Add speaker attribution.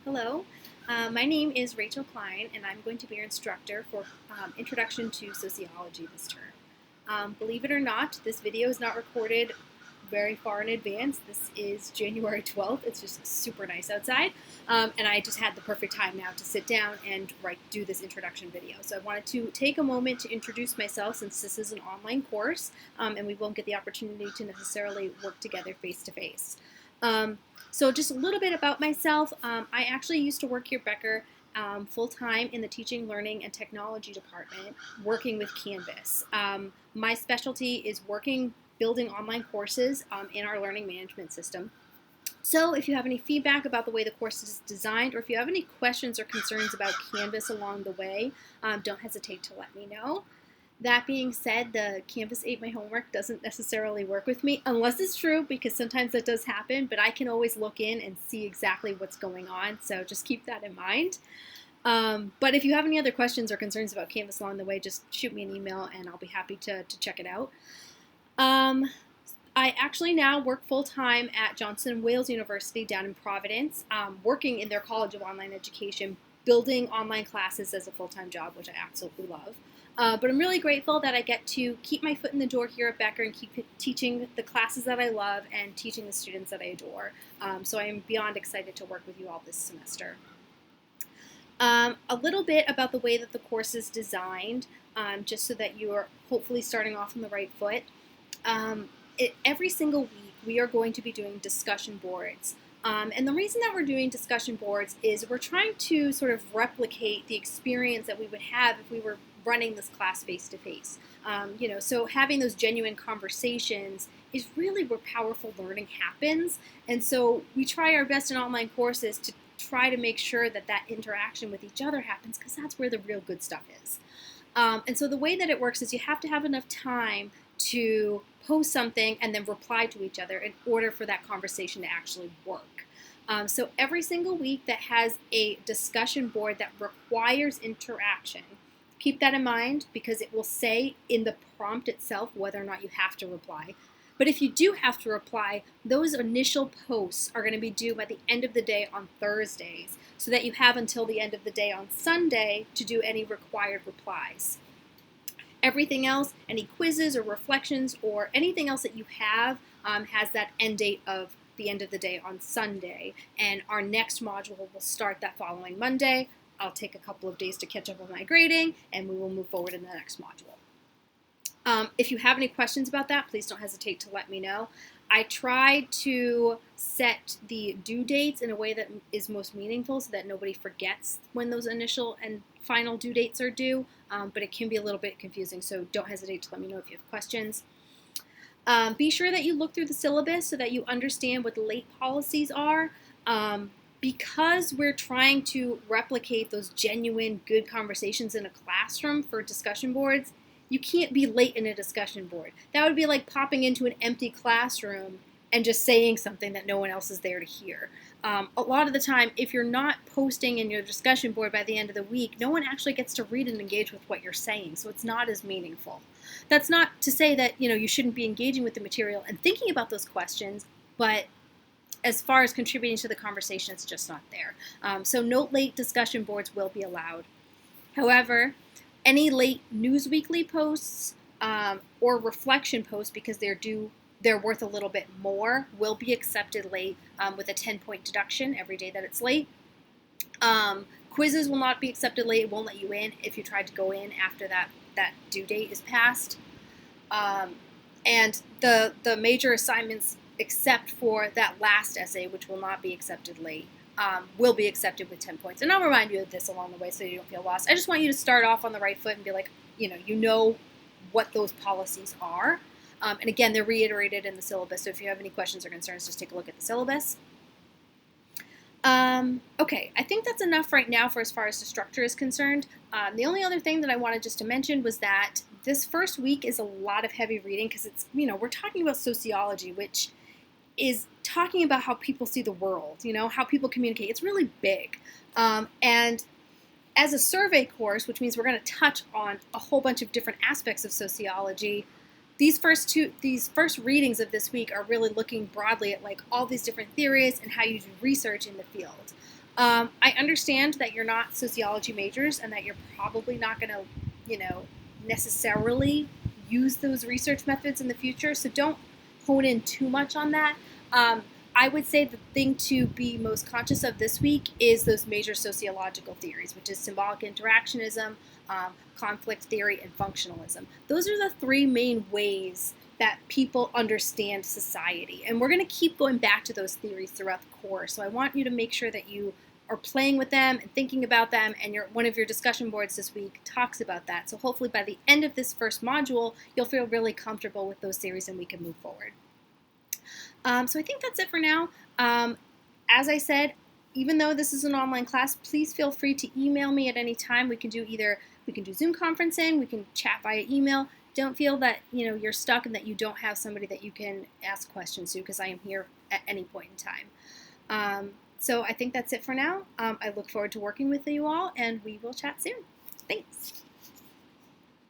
Speaker 1: Hello, my name is Rachel Klein, and I'm going to be your instructor for Introduction to Sociology this term. Believe it or not, this video is not recorded very far in advance. This is January 12th. It's just super nice outside, and I just had the perfect time now to sit down and do this introduction video. So I wanted to take a moment to introduce myself since this is an online course, and we won't get the opportunity to necessarily work together face-to-face. So just a little bit about myself. I actually used to work here at Becker full-time in the Teaching, Learning, and Technology department, working with Canvas. My specialty is building online courses in our learning management system. So if you have any feedback about the way the course is designed, or if you have any questions or concerns about Canvas along the way, don't hesitate to let me know. That being said, the Canvas ate my homework doesn't necessarily work with me, unless it's true, because sometimes that does happen, but I can always look in and see exactly what's going on, so just keep that in mind. But if you have any other questions or concerns about Canvas along the way, just shoot me an email and I'll be happy to check it out. I actually now work full-time at Johnson & Wales University down in Providence, working in their College of Online Education, building online classes as a full-time job, which I absolutely love. But I'm really grateful that I get to keep my foot in the door here at Becker and keep teaching the classes that I love and teaching the students that I adore. So I am beyond excited to work with you all this semester. A little bit about the way that the course is designed, just so that you are hopefully starting off on the right foot. Every single week we are going to be doing discussion boards. And the reason that we're doing discussion boards is we're trying to sort of replicate the experience that we would have if we were running this class face-to-face. So having those genuine conversations is really where powerful learning happens. And so we try our best in online courses to try to make sure that that interaction with each other happens, because that's where the real good stuff is. And so the way that it works is you have to have enough time to post something and then reply to each other in order for that conversation to actually work. So every single week that has a discussion board that requires interaction, keep that in mind, because it will say in the prompt itself whether or not you have to reply. But if you do have to reply, those initial posts are going to be due by the end of the day on Thursdays, so that you have until the end of the day on Sunday to do any required replies. Everything else, any quizzes or reflections or anything else that you have, has that end date of the end of the day on Sunday. And our next module will start that following Monday. I'll take a couple of days to catch up on my grading, and we will move forward in the next module. If you have any questions about that, please don't hesitate to let me know. I try to set the due dates in a way that is most meaningful so that nobody forgets when those initial and final due dates are due, but it can be a little bit confusing, so don't hesitate to let me know if you have questions. Be sure that you look through the syllabus so that you understand what the late policies are. Because we're trying to replicate those genuine good conversations in a classroom for discussion boards, you can't be late in a discussion board. That would be like popping into an empty classroom and just saying something that no one else is there to hear. A lot of the time, if you're not posting in your discussion board by the end of the week, no one actually gets to read and engage with what you're saying, so it's not as meaningful. That's not to say that you shouldn't be engaging with the material and thinking about those questions, but as far as contributing to the conversation, it's just not there. So note late discussion boards will be allowed. However, any late Newsweekly posts or reflection posts, because they're worth a little bit more, will be accepted late with a 10-point deduction every day that it's late. Quizzes will not be accepted late. It won't let you in if you tried to go in after that due date is passed. And the major assignments, except for that last essay, which will not be accepted late, will be accepted with 10 points. And I'll remind you of this along the way so you don't feel lost. I just want you to start off on the right foot and be like, you know what those policies are. And again, they're reiterated in the syllabus, so if you have any questions or concerns, just take a look at the syllabus. Okay, I think that's enough right now for as far as the structure is concerned. The only other thing that I wanted just to mention was that this first week is a lot of heavy reading because it's, we're talking about sociology, which is talking about how people see the world, how people communicate. It's really big. And as a survey course, which means we're going to touch on a whole bunch of different aspects of sociology, these first readings of this week are really looking broadly at like all these different theories and how you do research in the field. I understand that you're not sociology majors and that you're probably not going to, necessarily use those research methods in the future. So don't hone in too much on that. I would say the thing to be most conscious of this week is those major sociological theories, which is symbolic interactionism, conflict theory, and functionalism. Those are the three main ways that people understand society. And we're going to keep going back to those theories throughout the course. So I want you to make sure that you are playing with them and thinking about them, and one of your discussion boards this week talks about that. So hopefully by the end of this first module, you'll feel really comfortable with those theories and we can move forward. So I think that's it for now. As I said, even though this is an online class, please feel free to email me at any time. We can do Zoom conferencing, we can chat via email. Don't feel that you're stuck and that you don't have somebody that you can ask questions to, because I am here at any point in time. So I think that's it for now. I look forward to working with you all, and we will chat soon. Thanks.